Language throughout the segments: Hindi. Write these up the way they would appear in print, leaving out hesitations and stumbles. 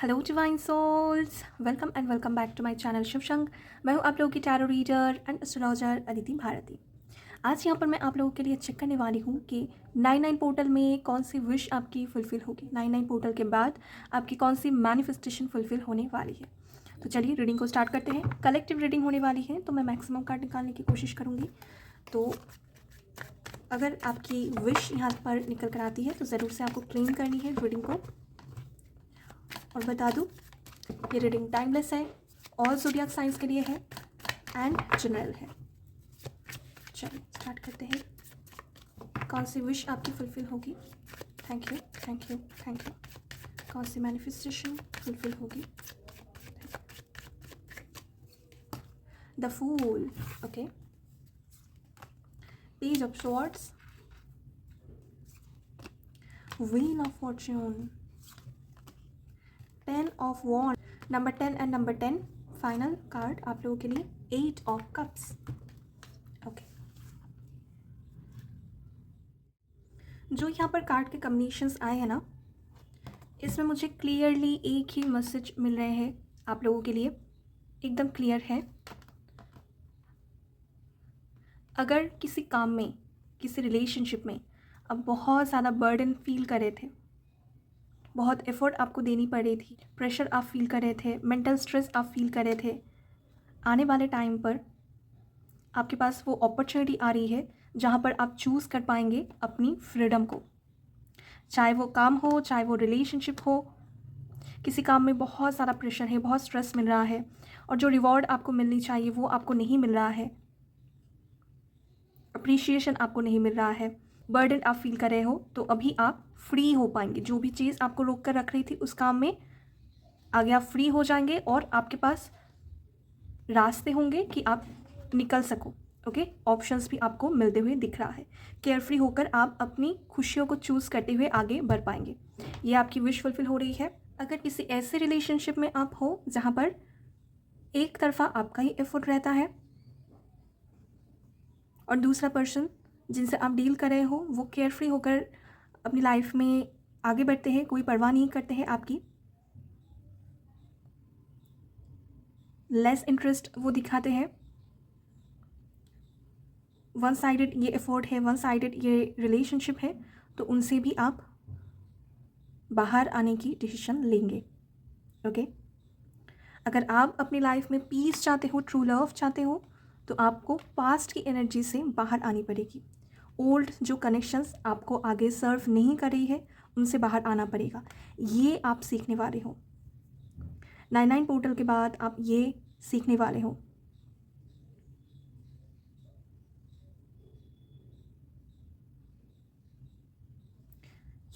Hello divine souls, welcome and welcome back to my channel Shiv Shang. मैं हूँ आप लोगों की tarot reader and astrologer Aditi Bharti. आज यहाँ पर मैं आप लोगों के लिए चेक करने वाली हूँ कि 99 पोर्टल में कौन सी विश आपकी फुलफिल होगी। 99 पोर्टल के बाद आपकी कौन सी मैनिफेस्टेशन फुलफिल होने वाली है। तो चलिए रीडिंग को स्टार्ट करते हैं। कलेक्टिव रीडिंग होने वाली है तो मैं मैक्सिमम कार्ड निकालने की कोशिश करूँगी। तो अगर आपकी विश यहाँ पर निकल कर आती है तो ज़रूर से आपको क्लेम करनी है रीडिंग को। और बता दूँ, ये रीडिंग टाइमलेस है, ऑल ज़ोडिएक साइंस के लिए है एंड जनरल है। चलिए स्टार्ट करते हैं। कौन सी विश आपकी फुलफिल होगी? Thank you, thank you, thank you. कौन सी मैनिफेस्टेशन फुलफिल होगी? The fool, okay. Page of swords, wheel of fortune, 10 of wand, number 10 and number 10 final card आप लोगों के लिए 8 ऑफ कप्स, ओके। जो यहाँ पर कार्ड के कॉम्बिनेशंस आए हैं ना, इसमें मुझे क्लियरली एक ही मैसेज मिल रहे हैं आप लोगों के लिए, एकदम क्लियर है। अगर किसी काम में, किसी रिलेशनशिप में आप बहुत ज़्यादा बर्डन फील कर रहे थे, बहुत एफर्ट आपको देनी पड़ रही थी, प्रेशर आप फील कर रहे थे, मेंटल स्ट्रेस आप फील कर रहे थे, आने वाले टाइम पर आपके पास वो अपॉर्चुनिटी आ रही है जहाँ पर आप चूज़ कर पाएंगे अपनी फ्रीडम को। चाहे वो काम हो, चाहे वो रिलेशनशिप हो। किसी काम में बहुत सारा प्रेशर है, बहुत स्ट्रेस मिल रहा है और जो रिवॉर्ड आपको मिलनी चाहिए वो आपको नहीं मिल रहा है, अप्रिशिएशन आपको नहीं मिल रहा है, बर्डन आप फील कर रहे हो, तो अभी आप फ्री हो पाएंगे। जो भी चीज़ आपको रोक कर रख रही थी उस काम में, आगे आप फ्री हो जाएंगे और आपके पास रास्ते होंगे कि आप निकल सको, ओके। ऑप्शंस भी आपको मिलते हुए दिख रहा है। केयरफ्री होकर आप अपनी खुशियों को चूज़ करते हुए आगे बढ़ पाएंगे। ये आपकी विश फुलफिल हो रही है। अगर किसी ऐसे रिलेशनशिप में आप हो जहाँ पर एक तरफा आपका ही एफर्ट रहता है और दूसरा पर्सन जिनसे आप डील कर रहे हो वो केयरफ्री होकर अपनी लाइफ में आगे बढ़ते हैं, कोई परवाह नहीं करते हैं आपकी, लेस इंटरेस्ट वो दिखाते हैं, वन साइडेड ये एफर्ट है, वन साइडेड ये रिलेशनशिप है, तो उनसे भी आप बाहर आने की डिसीजन लेंगे, ओके। अगर आप अपनी लाइफ में पीस चाहते हो, ट्रू लव चाहते हो, तो आपको पास्ट की एनर्जी से बाहर आनी पड़ेगी। ओल्ड जो कनेक्शंस आपको आगे सर्व नहीं कर रही है उनसे बाहर आना पड़ेगा। ये आप सीखने वाले हो। 99 पोर्टल के बाद आप ये सीखने वाले हो।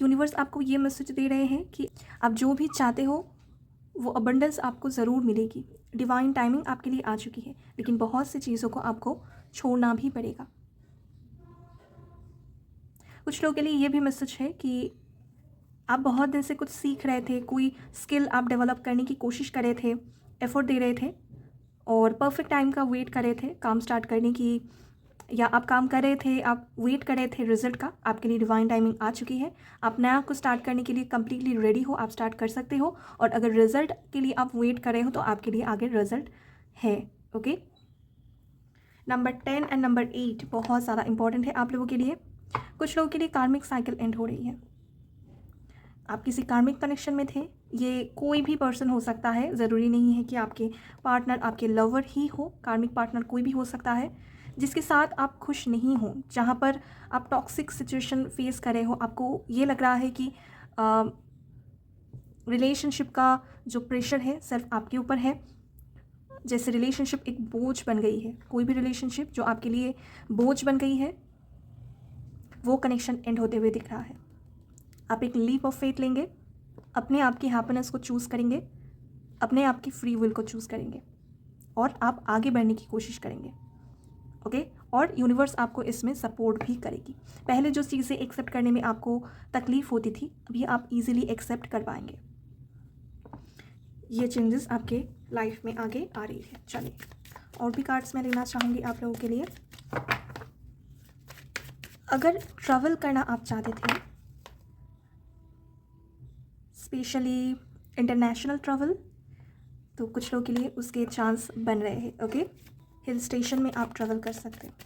यूनिवर्स आपको ये मैसेज दे रहे हैं कि आप जो भी चाहते हो वो अबंडेंस आपको ज़रूर मिलेगी। डिवाइन टाइमिंग आपके लिए आ चुकी है, लेकिन बहुत सी चीज़ों को आपको छोड़ना भी पड़ेगा। कुछ लोगों के लिए ये भी मैसेज है कि आप बहुत दिन से कुछ सीख रहे थे, कोई स्किल आप डेवलप करने की कोशिश कर रहे थे, एफर्ट दे रहे थे और परफेक्ट टाइम का वेट कर रहे थे काम स्टार्ट करने की, या आप काम कर रहे थे, आप वेट कर रहे थे रिजल्ट का। आपके लिए डिवाइन टाइमिंग आ चुकी है। आप नया कुछ स्टार्ट करने के लिए कम्प्लीटली रेडी हो, आप स्टार्ट कर सकते हो। और अगर रिजल्ट के लिए आप वेट कर रहे हो तो आपके लिए आगे रिजल्ट है, ओके। नंबर 10 एंड नंबर 8 बहुत ज़्यादा इंपॉर्टेंट है आप लोगों के लिए। कुछ लोगों के लिए कार्मिक साइकिल एंड हो रही है। आप किसी कार्मिक कनेक्शन में थे, ये कोई भी पर्सन हो सकता है, ज़रूरी नहीं है कि आपके पार्टनर आपके लवर ही हो। कार्मिक पार्टनर कोई भी हो सकता है जिसके साथ आप खुश नहीं हो, जहाँ पर आप टॉक्सिक सिचुएशन फेस कर रहे हो। आपको ये लग रहा है कि रिलेशनशिप का जो प्रेशर है सिर्फ आपके ऊपर है, जैसे रिलेशनशिप एक बोझ बन गई है। कोई भी रिलेशनशिप जो आपके लिए बोझ बन गई है, वो कनेक्शन एंड होते हुए दिख रहा है। आप एक लीप ऑफ फेथ लेंगे, अपने आप की हैप्पीनेस को चूज़ करेंगे, अपने आप की फ्री विल को चूज़ करेंगे और आप आगे बढ़ने की कोशिश करेंगे, ओके। और यूनिवर्स आपको इसमें सपोर्ट भी करेगी। पहले जो चीज़ें एक्सेप्ट करने में आपको तकलीफ़ होती थी, अभी आप इजीली एक्सेप्ट कर पाएंगे। ये चेंजेस आपके लाइफ में आगे आ रही है। चलिए और भी कार्ड्स मैं लेना चाहूँगी आप लोगों के लिए। अगर ट्रैवल करना आप चाहते थे, स्पेशली इंटरनेशनल ट्रैवल, तो कुछ लोगों के लिए उसके चांस बन रहे हैं। ओके, हिल स्टेशन में आप ट्रैवल कर सकते हैं।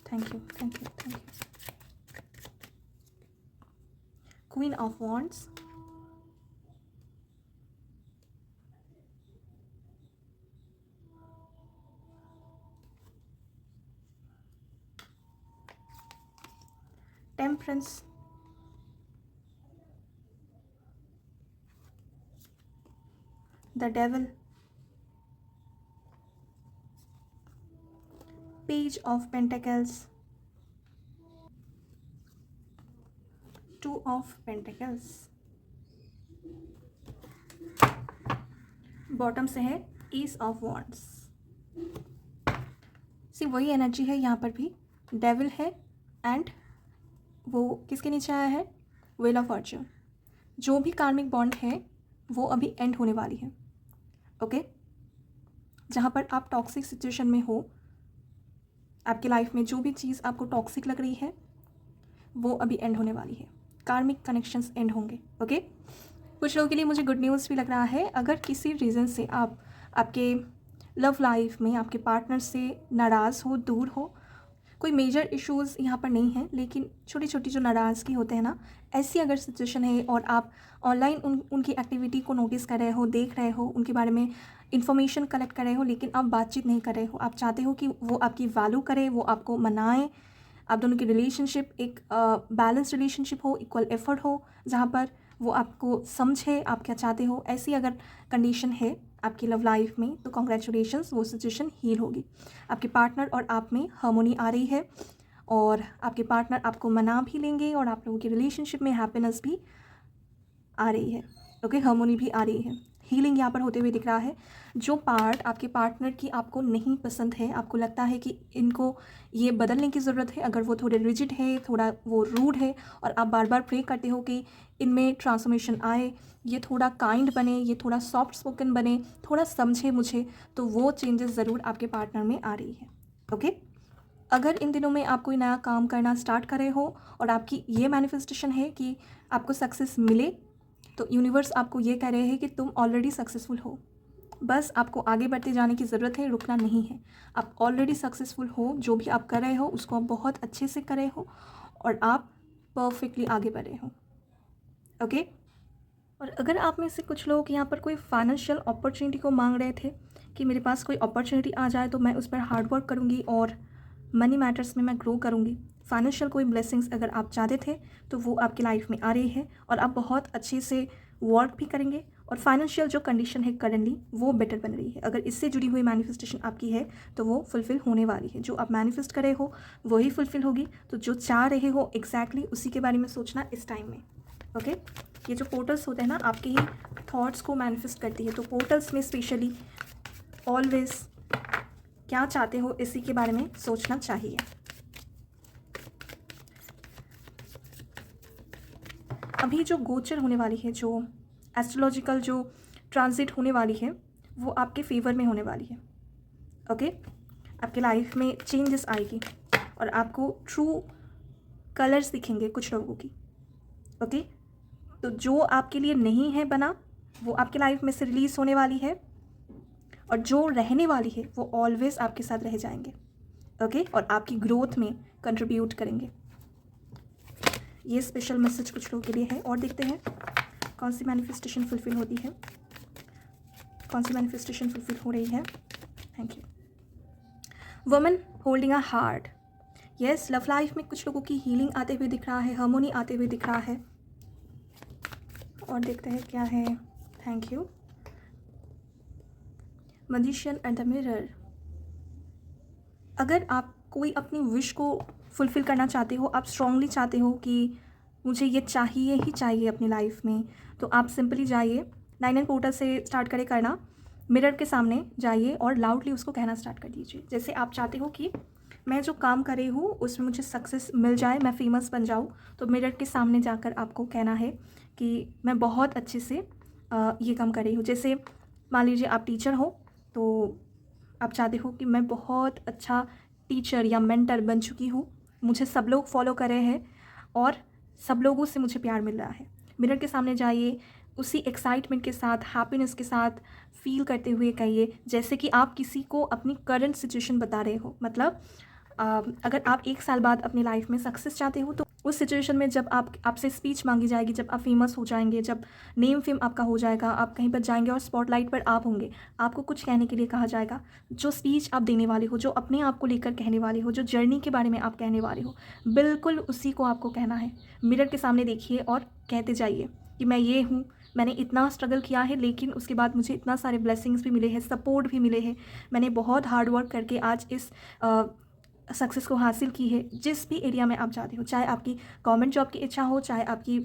Thank you, thank you, thank you. Queen of wands, temperance, the devil, page of pentacles, two of pentacles. Bottom से है एस ऑफ वॉन्ड्स। सी वही एनर्जी है यहाँ पर भी, डेविल है एंड वो किसके नीचे आया है, व्हील ऑफ फॉर्च्यून। जो भी कार्मिक बॉन्ड है वो अभी एंड होने वाली है। ओके, जहाँ पर आप टॉक्सिक सिचुएशन में हो, आपकी लाइफ में जो भी चीज़ आपको टॉक्सिक लग रही है वो अभी एंड होने वाली है। कार्मिक कनेक्शंस एंड होंगे। ओके, कुछ लोगों के लिए मुझे गुड न्यूज़ भी लग रहा है। अगर किसी रीज़न से आप आपके लव लाइफ में आपके पार्टनर से नाराज़ हो, दूर हो, कोई मेजर इश्यूज़ यहाँ पर नहीं है, लेकिन छोटी छोटी जो नाराज़गी होते हैं ना, ऐसी अगर सिचुएशन है और आप ऑनलाइन उनकी एक्टिविटी को नोटिस कर रहे हो, देख रहे हो, उनके बारे में इंफॉर्मेशन कलेक्ट कर रहे हो, लेकिन आप बातचीत नहीं कर रहे हो, आप चाहते हो कि वो आपकी वैल्यू करे, वो आपको मनाए, आप दोनों की रिलेशनशिप एक बैलेंस रिलेशनशिप हो, इक्वल एफर्ट हो, जहाँ पर वो आपको समझे आप क्या चाहते हो, ऐसी अगर कंडीशन है आपकी लव लाइफ में, तो कॉन्ग्रेचुलेशंस, वो सिचुएशन हील होगी। आपके पार्टनर और आप में हार्मोनी आ रही है और आपके पार्टनर आपको मना भी लेंगे और आप लोगों की रिलेशनशिप में हैप्पीनेस भी आ रही है। ओके, हार्मोनी भी आ रही है, हीलिंग यहाँ पर होते हुए दिख रहा है। जो पार्ट आपके पार्टनर की आपको नहीं पसंद है, आपको लगता है कि इनको ये बदलने की ज़रूरत है, अगर वो थोड़े रिजिड है, थोड़ा वो रूड है, और आप बार बार प्रे करते हो कि इनमें ट्रांसफॉर्मेशन आए, ये थोड़ा काइंड बने, ये थोड़ा सॉफ्ट स्पोकन बने, थोड़ा समझे मुझे, तो वो चेंजेस ज़रूर आपके पार्टनर में आ रही है। ओके, अगर इन दिनों में आप कोई नया काम करना स्टार्ट कर रहे हो और आपकी ये मैनिफेस्टेशन है कि आपको सक्सेस मिले, तो यूनिवर्स आपको ये कह रहे हैं कि तुम ऑलरेडी सक्सेसफुल हो, बस आपको आगे बढ़ते जाने की ज़रूरत है, रुकना नहीं है। आप ऑलरेडी सक्सेसफुल हो, जो भी आप कर रहे हो उसको आप बहुत अच्छे से कर रहे हो और आप परफेक्टली आगे बढ़ रहे हो। ओके, और अगर आप में से कुछ लोग यहाँ पर कोई फाइनेंशियल अपॉर्चुनिटी को मांग रहे थे कि मेरे पास कोई अपॉर्चुनिटी आ जाए तो मैं उस पर हार्ड वर्क करूँगी और मनी मैटर्स में मैं ग्रो करूँगी, फाइनेंशियल कोई ब्लेसिंग्स अगर आप चाहते थे तो वो आपकी लाइफ में आ रही है और आप बहुत अच्छे से वर्क भी करेंगे और फाइनेंशियल जो कंडीशन है करंटली वो बेटर बन रही है। अगर इससे जुड़ी हुई मैनिफेस्टेशन आपकी है तो वो फुलफ़िल होने वाली है। जो आप मैनिफेस्ट कर रहे हो वही फुलफ़िल होगी। तो जो चाह रहे हो एग्जैक्टली उसी के बारे में सोचना इस टाइम में। ओके, ये जो पोर्टल्स होते हैं ना, आपके ही थॉट्स को मैनिफेस्ट करती है। तो पोर्टल्स में स्पेशली ऑलवेज क्या चाहते हो इसी के बारे में सोचना चाहिए। अभी जो गोचर होने वाली है, जो एस्ट्रोलॉजिकल जो ट्रांजिट होने वाली है, वो आपके फेवर में होने वाली है। ओके, आपके लाइफ में चेंजेस आएगी और आपको ट्रू कलर्स दिखेंगे कुछ लोगों की। ओके, तो जो आपके लिए नहीं है बना वो आपके लाइफ में से रिलीज़ होने वाली है और जो रहने वाली है वो ऑलवेज आपके साथ रह जाएंगे। ओके, और आपकी ग्रोथ में कंट्रीब्यूट करेंगे। ये स्पेशल मैसेज कुछ लोगों के लिए है। और देखते हैं कौन सी मैनिफेस्टेशन फुलफिल होती है, कौन सी मैनिफेस्टेशन फुलफिल हो रही है। Thank you. Woman holding a heart, yes, love life में कुछ लोगों की हीलिंग आते हुए दिख रहा है, हार्मोनी आते हुए दिख रहा है। और देखते हैं क्या है। Thank you. Magician and the mirror, अगर आप कोई अपनी विश को फुलफ़िल करना चाहते हो, आप स्ट्रांगली चाहते हो कि मुझे ये चाहिए ही चाहिए अपनी लाइफ में, तो आप सिंपली जाइए 9 पोर्टल से स्टार्ट करें करना, मिरर के सामने जाइए और लाउडली उसको कहना स्टार्ट कर दीजिए। जैसे आप चाहते हो कि मैं जो काम कर रही हूँ उसमें मुझे सक्सेस मिल जाए, मैं फेमस बन जाऊँ, तो मिरर के सामने जाकर आपको कहना है कि मैं बहुत अच्छे से ये काम कर रही हूँ। जैसे मान लीजिए आप टीचर हो, तो आप चाहते हो कि मैं बहुत अच्छा टीचर या मेंटर बन चुकी हूँ, मुझे सब लोग फॉलो कर रहे हैं और सब लोगों से मुझे प्यार मिल रहा है। मिरर के सामने जाइए, उसी एक्साइटमेंट के साथ, हैप्पीनेस के साथ फील करते हुए कहिए, जैसे कि आप किसी को अपनी करंट सिचुएशन बता रहे हो। मतलब अगर आप 1 साल बाद अपनी लाइफ में सक्सेस चाहते हो, तो उस सिचुएशन में जब आपसे स्पीच मांगी जाएगी, जब आप फेमस हो जाएंगे, जब नेम फेम आपका हो जाएगा, आप कहीं पर जाएंगे और स्पॉटलाइट पर आप होंगे, आपको कुछ कहने के लिए कहा जाएगा, जो स्पीच आप देने वाले हो, जो अपने आप को लेकर कहने वाले हो, जो जर्नी के बारे में आप कहने वाले हो, बिल्कुल उसी को आपको कहना है। मिरर के सामने देखिए और कहते जाइए कि मैं ये हूँ, मैंने इतना स्ट्रगल किया है, लेकिन उसके बाद मुझे इतना सारे ब्लेसिंग्स भी मिले हैं, सपोर्ट भी मिले हैं, मैंने बहुत हार्ड वर्क करके आज इस सक्सेस को हासिल की है। जिस भी एरिया में आप जाते हो, चाहे आपकी गवर्नमेंट जॉब की इच्छा हो, चाहे आपकी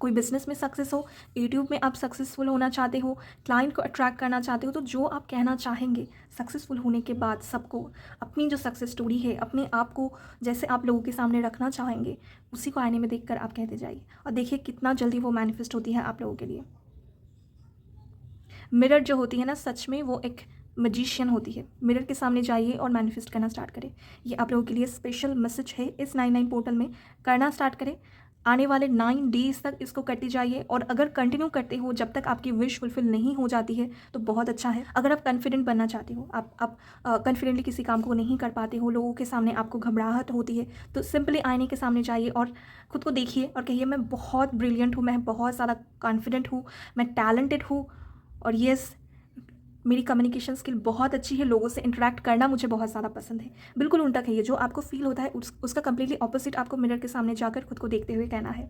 कोई बिजनेस में सक्सेस हो, यूट्यूब में आप सक्सेसफुल होना चाहते हो, क्लाइंट को अट्रैक्ट करना चाहते हो, तो जो आप कहना चाहेंगे सक्सेसफुल होने के बाद सबको, अपनी जो सक्सेस स्टोरी है, अपने आप को जैसे आप लोगों के सामने रखना चाहेंगे, उसी को आईने में देखकर आप कहते जाइए और देखिए कितना जल्दी वो मैनिफेस्ट होती है आप लोगों के लिए। मिरर जो होती है ना, सच में वो एक मैजिशियन होती है। मिरर के सामने जाइए और मैनिफेस्ट करना स्टार्ट करें। ये आप लोगों के लिए स्पेशल मैसेज है। इस 99 पोर्टल में करना स्टार्ट करें। आने वाले 9 डेज़ तक इसको करते जाइए और अगर कंटिन्यू करते हो जब तक आपकी विश फुलफिल नहीं हो जाती है तो बहुत अच्छा है। अगर आप कॉन्फिडेंट बनना चाहते हो, आप कॉन्फिडेंटली किसी काम को नहीं कर पाते हो, लोगों के सामने आपको घबराहट होती है, तो सिंपली आईने के सामने जाइए और खुद को देखिए और कहिए मैं बहुत ब्रिलियंट हूँ, मैं बहुत ज़्यादा कॉन्फिडेंट हूँ, मैं टैलेंटेड हूँ और येस मेरी कम्युनिकेशन स्किल बहुत अच्छी है, लोगों से इंटरेक्ट करना मुझे बहुत ज़्यादा पसंद है। बिल्कुल उल्टा कहिए, जो आपको फील होता है उसका कम्प्लीटली ऑपोजिट आपको मिरर के सामने जाकर खुद को देखते हुए कहना है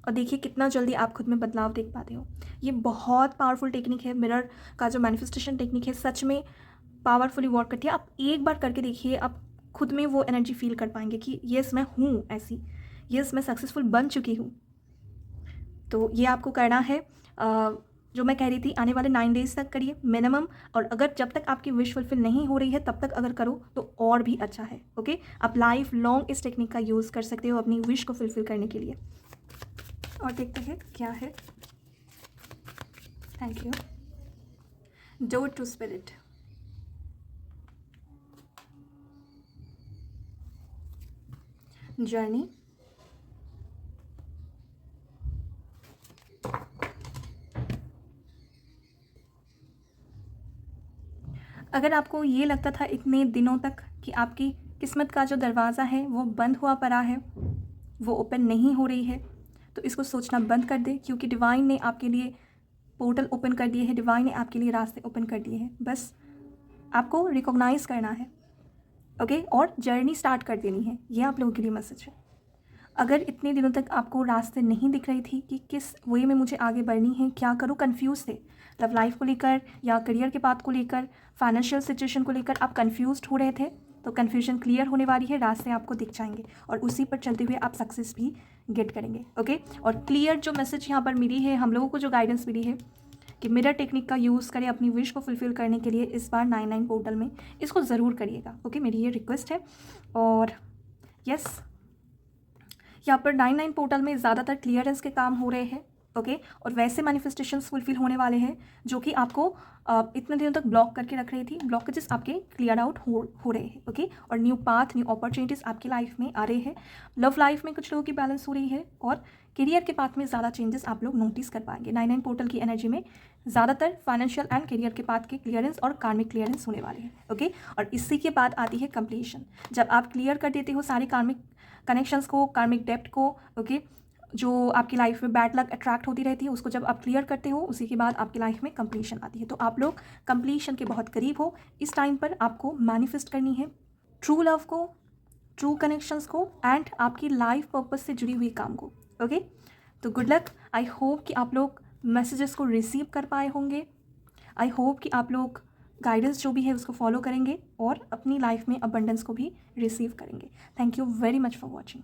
और देखिए कितना जल्दी आप खुद में बदलाव देख पाते हो। ये बहुत पावरफुल टेक्निक है। मिरर का जो मैनिफेस्टेशन टेक्निक है सच में पावरफुली वर्क करती है। आप एक बार करके देखिए, आप खुद में वो एनर्जी फील कर पाएंगे कि येस मैं हूँ ऐसी, येस मैं सक्सेसफुल बन चुकी हूँ। तो ये आपको करना है। जो मैं कह रही थी, आने वाले 9 डेज़ तक करिए मिनिमम, और अगर जब तक आपकी विश फुलफिल नहीं हो रही है तब तक अगर करो तो और भी अच्छा है। ओके, आप लाइफ लॉन्ग इस टेक्निक का यूज़ कर सकते हो अपनी विश को फुलफिल करने के लिए। और देखते हैं क्या है। Thank you. Door to spirit. Journey, अगर आपको ये लगता था इतने दिनों तक कि आपकी किस्मत का जो दरवाज़ा है वो बंद हुआ पड़ा है, वो ओपन नहीं हो रही है, तो इसको सोचना बंद कर दे, क्योंकि डिवाइन ने आपके लिए पोर्टल ओपन कर दिए हैं, डिवाइन ने आपके लिए रास्ते ओपन कर दिए हैं। बस आपको रिकॉग्नाइज़ करना है, ओके, और जर्नी स्टार्ट कर देनी है। ये आप लोगों के लिए मैसेज है। अगर इतने दिनों तक आपको रास्ते नहीं दिख रही थी कि किस वे में मुझे आगे बढ़नी है, क्या करूँ, कंफ्यूज थे, लव लाइफ को लेकर या करियर के पाथ को लेकर, फाइनेंशियल सिचुएशन को लेकर आप कंफ्यूज्ड हो रहे थे, तो कन्फ्यूजन क्लियर होने वाली है, रास्ते आपको दिख जाएंगे और उसी पर चलते हुए आप सक्सेस भी गेट करेंगे। ओके, और क्लियर जो मैसेज यहाँ पर मिली है, हम लोगों को जो गाइडेंस मिली है कि मिरर टेक्निक का यूज़ करें अपनी विश को फुलफिल करने के लिए, इस बार 99 पोर्टल में इसको ज़रूर करिएगा। ओके, मेरी ये रिक्वेस्ट है। और यस, यहाँ पर 99 पोर्टल में ज़्यादातर क्लियरेंस के काम हो रहे हैं। ओके, और वैसे मैनिफेस्टेशंस फुलफिल होने वाले हैं जो कि आपको इतने दिनों तक ब्लॉक करके रख रही थी, ब्लॉकेजेस आपके क्लियर आउट हो रहे हैं। ओके, और न्यू पाथ, न्यू अपॉर्चुनिटीज़ आपकी लाइफ में आ रहे हैं। लव लाइफ में कुछ लोगों की बैलेंस हो रही है और करियर के पाथ में ज़्यादा चेंजेस आप लोग नोटिस कर पाएंगे। 99 पोर्टल की एनर्जी में ज़्यादातर फाइनेंशियल एंड करियर के पाथ के क्लियरेंस और कार्मिक क्लियरेंस होने वाले हैं। ओके, और इसी के बाद आती है कंप्लीशन। जब आप क्लियर कर देते हो सारे कार्मिक कनेक्शंस को, कार्मिक डेप्ट को, ओके, जो आपकी लाइफ में बैड लक अट्रैक्ट होती रहती है, उसको जब आप क्लियर करते हो उसी के बाद आपकी लाइफ में कंप्लीशन आती है। तो आप लोग कंप्लीशन के बहुत करीब हो। इस टाइम पर आपको मैनिफेस्ट करनी है ट्रू लव को, ट्रू कनेक्शंस को एंड आपकी लाइफ पर्पस से जुड़ी हुई काम को। ओके, तो गुड लक। आई होप कि आप लोग मैसेजेस को रिसीव कर पाए होंगे। आई होप कि आप लोग गाइडेंस जो भी है उसको फॉलो करेंगे और अपनी लाइफ में अबंडेंस को भी रिसीव करेंगे। Thank you very much for watching.